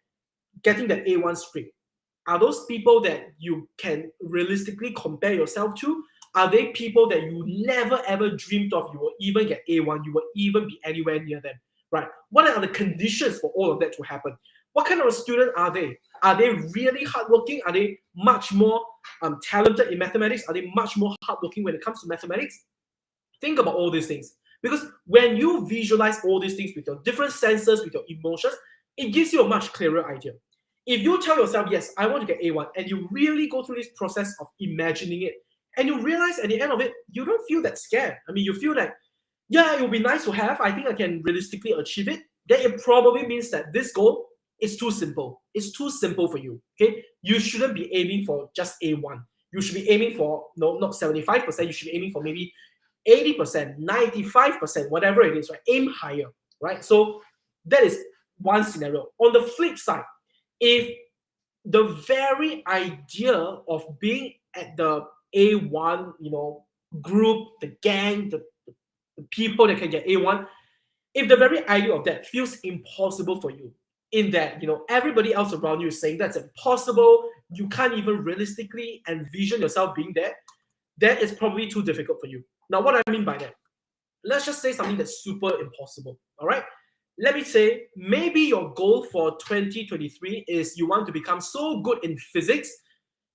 getting that A1 straight? Are those people that you can realistically compare yourself to? Are they people that you never ever dreamed of you will even get A1, you will even be anywhere near them, right? What are the conditions for all of that to happen? What kind of a student are they? Are they really hardworking? Are they much more talented in mathematics? Are they much more hardworking when it comes to mathematics? Think about all these things. Because when you visualize all these things with your different senses, with your emotions, it gives you a much clearer idea. If you tell yourself, yes, I want to get A1, and you really go through this process of imagining it, and you realize at the end of it, you don't feel that scared. I mean, you feel like, yeah, it would be nice to have. I think I can realistically achieve it. Then it probably means that this goal is too simple. It's too simple for you. Okay, you shouldn't be aiming for just A1. You should be aiming for no, not 75%. You should be aiming for maybe 80%, 95%, whatever it is, right? Aim higher, right? So that is one scenario. On the flip side, if the very idea of being at the A1, group, the gang, the people that can get A1, if the very idea of that feels impossible for you, in that everybody else around you is saying that's impossible, you can't even realistically envision yourself being there, that is probably too difficult for you. Now, what I mean by that, let's just say something that's super impossible. All right. Let me say, maybe your goal for 2023 is you want to become so good in physics,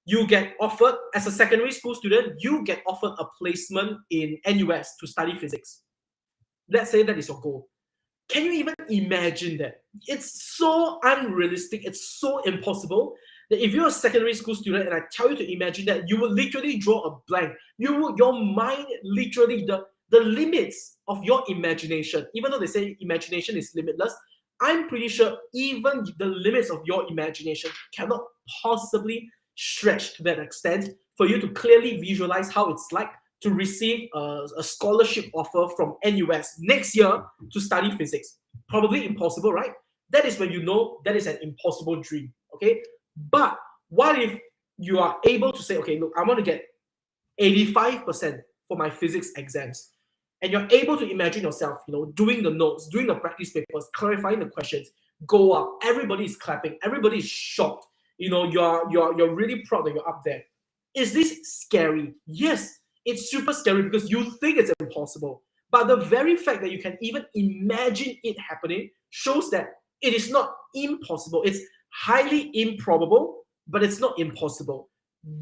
you get offered, as a secondary school student, you get offered a placement in NUS to study physics. Let's say that is your goal. Can you even imagine that? It's so unrealistic, it's so impossible that if you're a secondary school student and I tell you to imagine that, you will literally draw a blank. Your mind literally, the limits of your imagination, even though they say imagination is limitless, I'm pretty sure even the limits of your imagination cannot possibly stretch to that extent for you to clearly visualize how it's like to receive a scholarship offer from NUS next year to study physics. Probably impossible, right? That is when you know that is an impossible dream, okay? But what if you are able to say, okay, look, I want to get 85% for my physics exams, and you're able to imagine yourself, doing the notes, doing the practice papers, clarifying the questions, go up, everybody is clapping, everybody is shocked, you're really proud that you're up there. Is this scary? Yes, it's super scary because you think it's impossible. But the very fact that you can even imagine it happening shows that it is not impossible. It's highly improbable, but it's not impossible.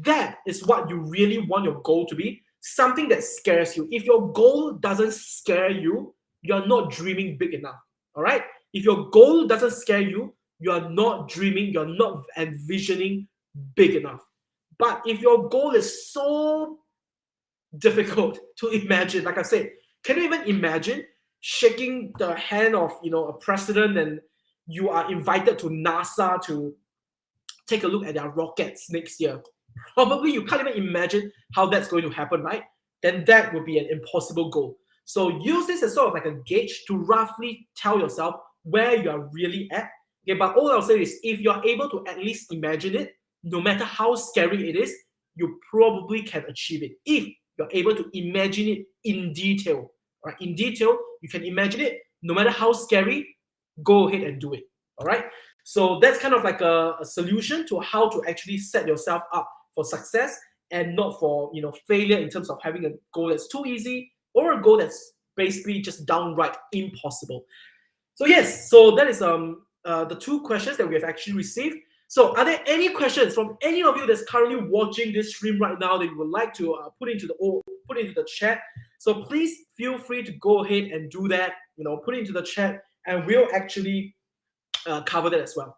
That is what you really want your goal to be. Something that scares you. If your goal doesn't scare you, you're not dreaming big enough. All right? If your goal doesn't scare you, you're not dreaming, you're not envisioning big enough. But if your goal is so difficult to imagine, like I said, can you even imagine shaking the hand of a president and you are invited to NASA to take a look at their rockets next year? Probably you can't even imagine how that's going to happen, right? Then that would be an impossible goal. So use this as sort of like a gauge to roughly tell yourself where you are really at. Okay, but all I'll say is if you're able to at least imagine it, no matter how scary it is, you probably can achieve it if you're able to imagine it in detail. Right? In detail, you can imagine it. No matter how scary, go ahead and do it. All right. So that's kind of like a solution to how to actually set yourself up for success and not for failure in terms of having a goal that's too easy or a goal that's basically just downright impossible. So yes, so that is the two questions that we have actually received. So are there any questions from any of you that's currently watching this stream right now that you would like to put into the chat? So please feel free to go ahead and do that. Put it into the chat, and we'll actually cover that as well.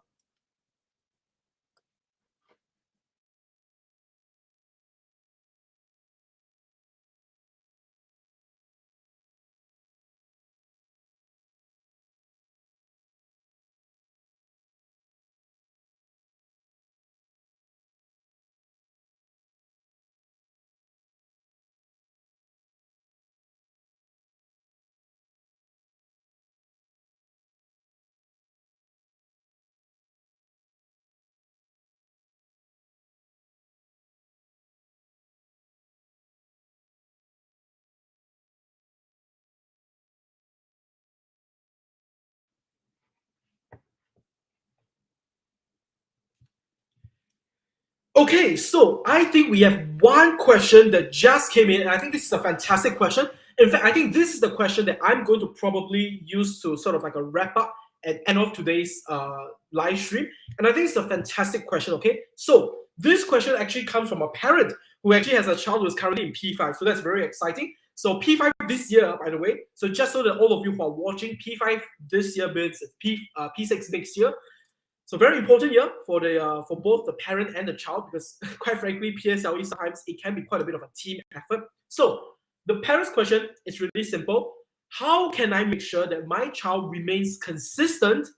Okay, so I think we have one question that just came in, and I think this is a fantastic question. In fact, I think this is the question that I'm going to probably use to sort of like a wrap up and end of today's live stream. And I think it's a fantastic question, okay? So this question actually comes from a parent who actually has a child who is currently in P5. So that's very exciting. So P5 this year, by the way, so just so that all of you who are watching, P5 this year means P6 next year. So very important year for both the parent and the child, because quite frankly, PSLE sometimes it can be quite a bit of a team effort. So the parent's question is really simple. how can I make sure that my child remains consistent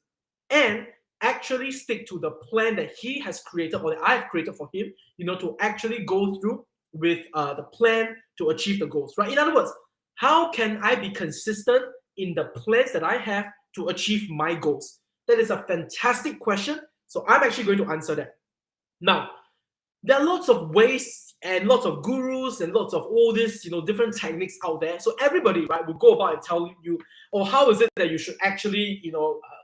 and actually stick to the plan that he has created or that I have created for him, to actually go through with the plan to achieve the goals, right? In other words, how can I be consistent in the plans that I have to achieve my goals? That is a fantastic question. So I'm actually going to answer that. Now, there are lots of ways and lots of gurus and lots of all this, different techniques out there. So everybody, right, will go about and tell you, or how is it that you should actually,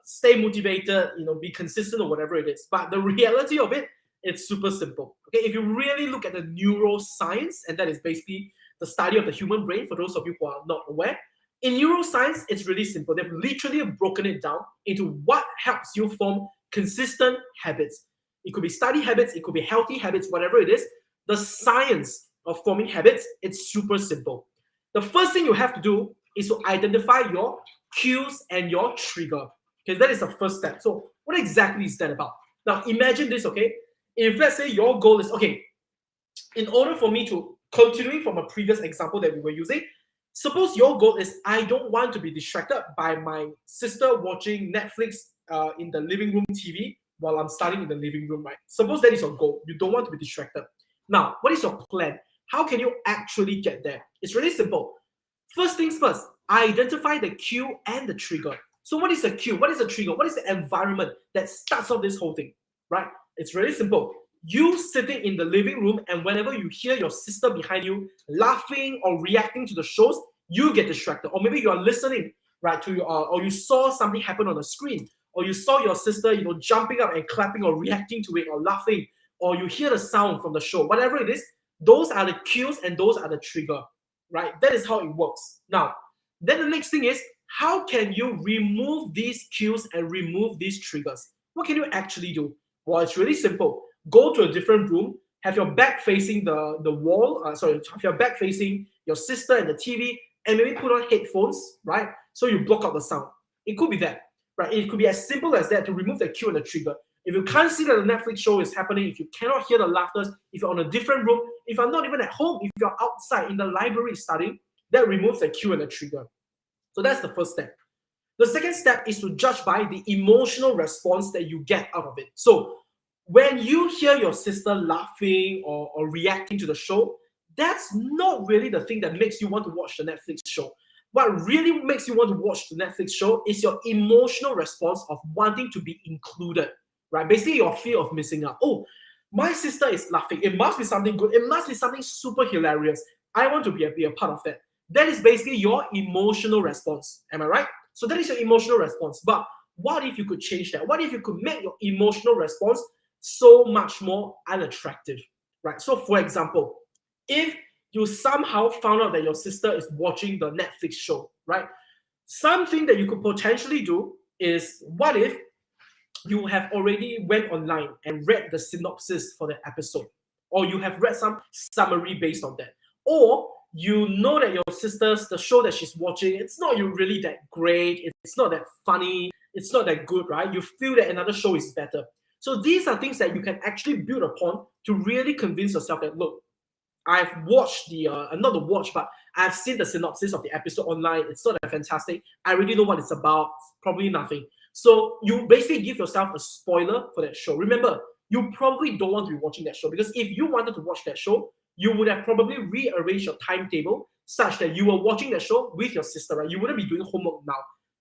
stay motivated, be consistent or whatever it is. But the reality of it, it's super simple. Okay, if you really look at the neuroscience, and that is basically the study of the human brain, for those of you who are not aware, in neuroscience, it's really simple. They've literally broken it down into what helps you form consistent habits. It could be study habits, it could be healthy habits, whatever it is. The science of forming habits, it's super simple. The first thing you have to do is to identify your cues and your trigger. Okay, that is the first step. So what exactly is that about? Now imagine this, okay? If let's say your goal is, okay, in order for me to, continuing from a previous example that we were using, suppose your goal is, I don't want to be distracted by my sister watching Netflix in the living room TV while I'm studying in the living room, right? Suppose that is your goal. You don't want to be distracted. Now, what is your plan? How can you actually get there? It's really simple. First things first, identify the cue and the trigger. So what is the cue? What is the trigger? What is the environment that starts off this whole thing, right? It's really simple. You sitting in the living room, and whenever you hear your sister behind you laughing or reacting to the shows, you get distracted. Or maybe you are listening, right, to your, or you saw something happen on the screen, or you saw your sister, jumping up and clapping or reacting to it or laughing, or you hear the sound from the show, whatever it is, those are the cues and those are the trigger, right? That is how it works. Now, then the next thing is, how can you remove these cues and remove these triggers? What can you actually do? Well, it's really simple. Go to a different room, have your back facing the wall, have your back facing your sister and the TV, and maybe put on headphones, right? So you block out the sound. It could be that, right? It could be as simple as that to remove the cue and the trigger. If you can't see that the Netflix show is happening, if you cannot hear the laughter, if you're on a different room, if you're not even at home, if you're outside in the library studying, that removes the cue and the trigger. So that's the first step. The second step is to judge by the emotional response that you get out of it. So when you hear your sister laughing or reacting to the show, that's not really the thing that makes you want to watch the Netflix show. What really makes you want to watch the Netflix show is your emotional response of wanting to be included, right? Basically, your fear of missing out. Oh, my sister is laughing. It must be something good. It must be something super hilarious. I want to be a part of that. That is basically your emotional response. Am I right? So that is your emotional response. But what if you could change that? What if you could make your emotional response so much more unattractive, right? So for example, if you somehow found out that your sister is watching the Netflix show, right? Something that you could potentially do is, what if you have already went online and read the synopsis for the episode, or you have read some summary based on that, or you know that your sister's, the show that she's watching, it's not really that great, it's not that funny, it's not that good, right? You feel that another show is better. So these are things that you can actually build upon to really convince yourself that, look, I've watched but I've seen the synopsis of the episode online. It's not that fantastic. I already know what it's about. Probably nothing. So you basically give yourself a spoiler for that show. Remember, you probably don't want to be watching that show, because if you wanted to watch that show, you would have probably rearranged your timetable such that you were watching that show with your sister, right? You wouldn't be doing homework now.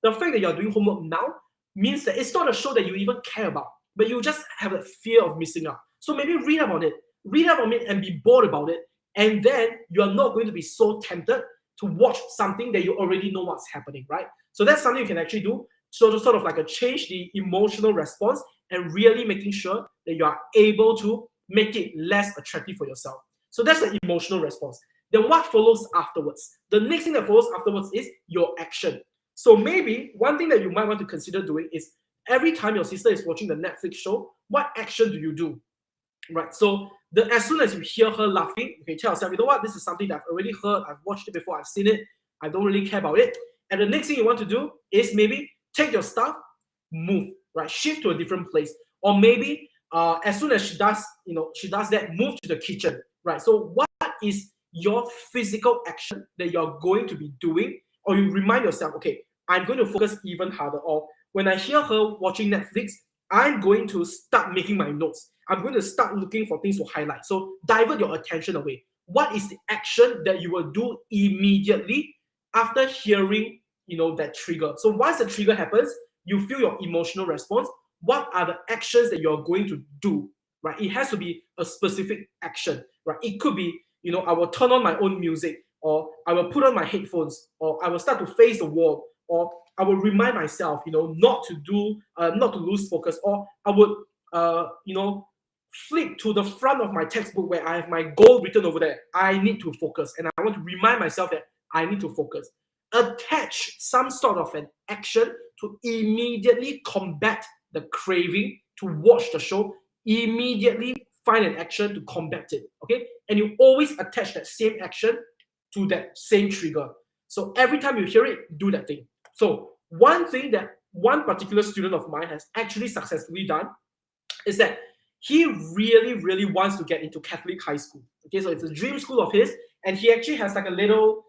The fact that you're doing homework now means that it's not a show that you even care about, but you just have a fear of missing out. So maybe read up on it and be bored about it. And then you're not going to be so tempted to watch something that you already know what's happening, right? So that's something you can actually do. So to sort of like change the emotional response and really making sure that you are able to make it less attractive for yourself. So that's the emotional response. Then what follows afterwards? The next thing that follows afterwards is your action. So maybe one thing that you might want to consider doing is, every time your sister is watching the Netflix show, what action do you do? Right. So as soon as you hear her laughing, you can tell yourself, you know what, this is something that I've already heard, I've watched it before, I've seen it, I don't really care about it. And the next thing you want to do is maybe take your stuff, move, right? Shift to a different place. Or maybe as soon as she does that, move to the kitchen, right? So what is your physical action that you're going to be doing, or you remind yourself, okay, I'm going to focus even harder. Or when I hear her watching Netflix, I'm going to start making my notes. I'm going to start looking for things to highlight. So divert your attention away. What is the action that you will do immediately after hearing, that trigger? So once the trigger happens, you feel your emotional response. What are the actions that you're going to do? Right? It has to be a specific action. Right? It could be, I will turn on my own music, or I will put on my headphones, or I will start to face the wall, or I will remind myself, not to lose focus, or I would, flip to the front of my textbook where I have my goal written over there. I need to focus, and I want to remind myself that I need to focus. Attach some sort of an action to immediately combat the craving to watch the show. Immediately find an action to combat it. Okay, and you always attach that same action to that same trigger. So every time you hear it, do that thing. So one thing that one particular student of mine has actually successfully done is that he really, really wants to get into Catholic high school. Okay, so it's a dream school of his, and he actually has like a little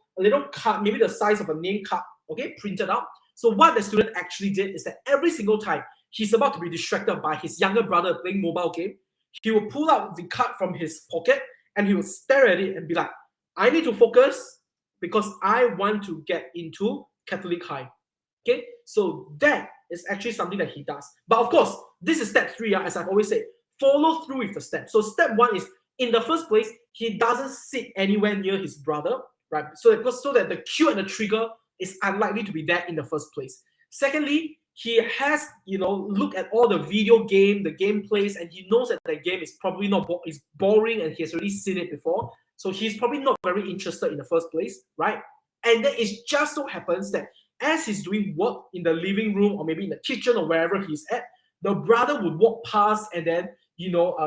card, maybe the size of a name card, okay, printed out. So what the student actually did is that every single time he's about to be distracted by his younger brother playing mobile game, he will pull out the card from his pocket and he will stare at it and be like, I need to focus because I want to get into Catholic high. Okay, so that is actually something that he does. But of course, this is step 3, as I've always said. Follow through with the steps. So step 1 is, in the first place, he doesn't sit anywhere near his brother, right? So that the cue and the trigger is unlikely to be there in the first place. Secondly, he has, look at all the video game, the gameplays, and he knows that the game is probably not is boring, and he has already seen it before. So he's probably not very interested in the first place, right? And then it just so happens that as he's doing work in the living room or maybe in the kitchen or wherever he's at, the brother would walk past and then,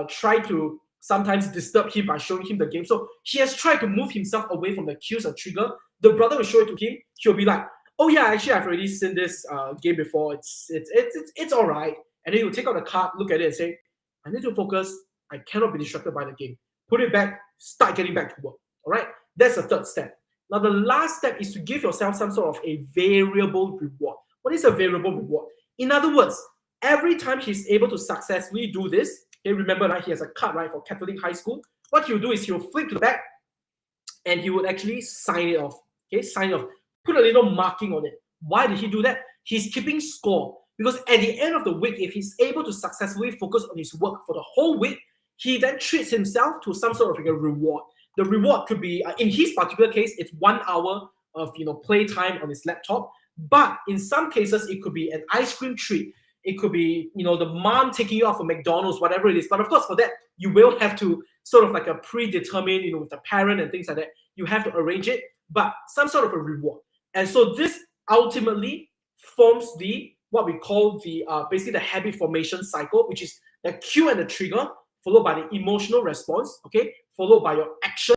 try to sometimes disturb him by showing him the game. So he has tried to move himself away from the cues or trigger. The brother will show it to him. He'll be like, oh yeah, actually I've already seen this game before. It's all right. And then he'll take out the card, look at it and say, I need to focus. I cannot be distracted by the game. Put it back, start getting back to work. All right? That's the third step. Now, the last step is to give yourself some sort of a variable reward. What is a variable reward? In other words, every time he's able to successfully do this, okay, remember that he has a card, right, for Catholic high school. What he'll do is he'll flip to the back and he would actually sign it off. Okay, sign it off. Put a little marking on it. Why did he do that? He's keeping score. Because at the end of the week, if he's able to successfully focus on his work for the whole week, he then treats himself to some sort of like a reward. The reward could be, in his particular case, it's 1 hour of playtime on his laptop. But in some cases, it could be an ice cream treat. It could be, the mom taking you out for McDonald's, whatever it is. But of course, for that, you will have to sort of like a predetermined, with the parent and things like that. You have to arrange it, but some sort of a reward. And so this ultimately forms what we call basically the habit formation cycle, which is the cue and the trigger, followed by the emotional response, okay, followed by your action,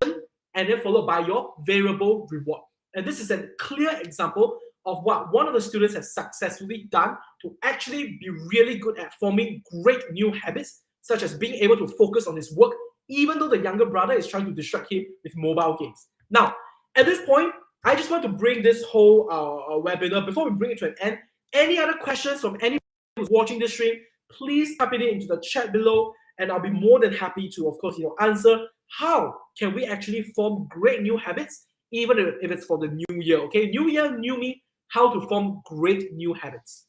and then followed by your variable reward. And this is a clear example of what one of the students has successfully done to actually be really good at forming great new habits, such as being able to focus on his work, even though the younger brother is trying to distract him with mobile games. Now, at this point, I just want to bring this whole webinar, before we bring it to an end, any other questions from anyone who's watching this stream, please type it into the chat below, and I'll be more than happy to, of course, answer how can we actually form great new habits, even if it's for the new year, okay? New year, new me, how to form great new habits.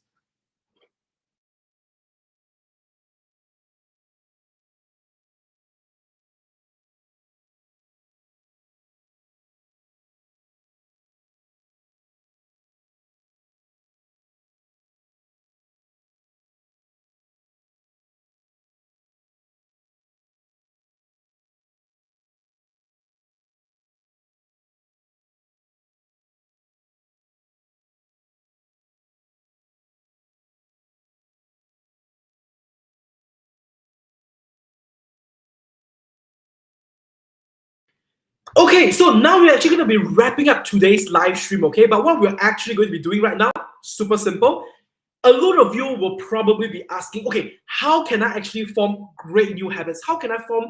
Okay, so now we're actually going to be wrapping up today's live stream, okay? But what we're actually going to be doing right now, super simple. A lot of you will probably be asking, okay, how can I actually form great new habits? How can I form,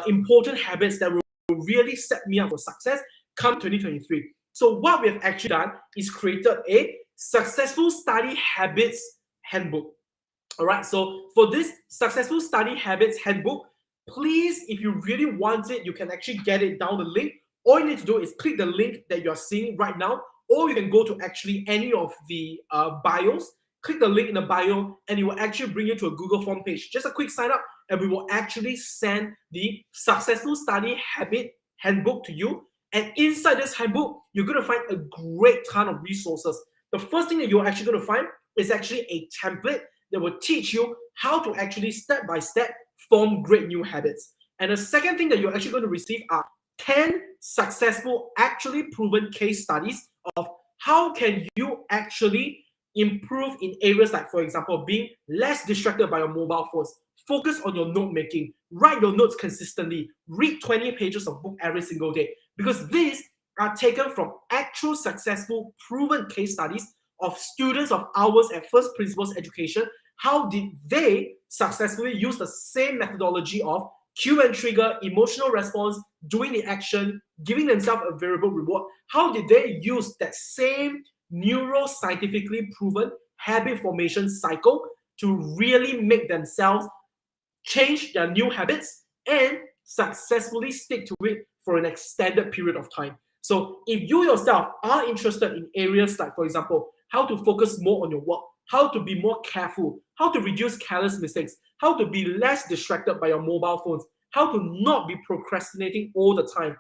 important habits that will really set me up for success come 2023? So what we have actually done is created a successful study habits handbook. All right, so for this successful study habits handbook, please, if you really want it, you can actually get it down the link. All you need to do is click the link that you're seeing right now, or you can go to actually any of the bios, click the link in the bio, and it will actually bring you to a Google form page. Just a quick sign up, and we will actually send the successful study habit handbook to you. And inside this handbook, you're going to find a great ton of resources. The first thing that you're actually going to find is actually a template that will teach you how to actually step by step form great new habits. And the second thing that you're actually going to receive are 10 successful, actually proven case studies of how can you actually improve in areas like, for example, being less distracted by your mobile phones. Focus on your note making, write your notes consistently, read 20 pages of book every single day, because these are taken from actual successful proven case studies of students of ours at First Principles Education. How did they successfully use the same methodology of cue and trigger, emotional response, doing the action, giving themselves a variable reward? How did they use that same neuroscientifically proven habit formation cycle to really make themselves change their new habits and successfully stick to it for an extended period of time? So if you yourself are interested in areas like, for example, how to focus more on your work, how to be more careful, how to reduce careless mistakes, how to be less distracted by your mobile phones, how to not be procrastinating all the time,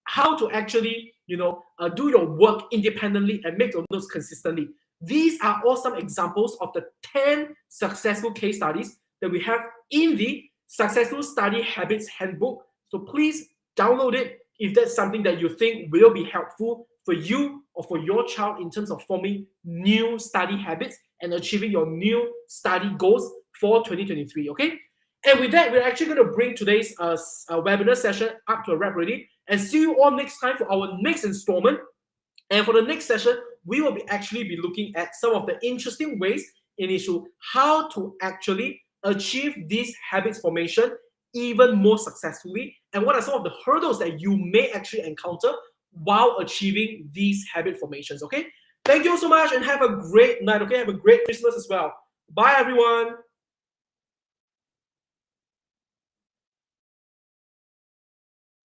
how to actually, do your work independently and make your notes consistently. These are all some examples of the 10 successful case studies that we have in the Successful Study Habits Handbook. So please download it if that's something that you think will be helpful for you or for your child in terms of forming new study habits and achieving your new study goals for 2023, okay? And with that, we're actually going to bring today's webinar session up to a wrap already, and see you all next time for our next installment. And for the next session, we will actually be looking at some of the interesting ways in issue how to actually achieve these habits formation even more successfully, and what are some of the hurdles that you may actually encounter while achieving these habit formations, okay? Thank you so much and have a great night, okay? Have a great Christmas as well. Bye, everyone.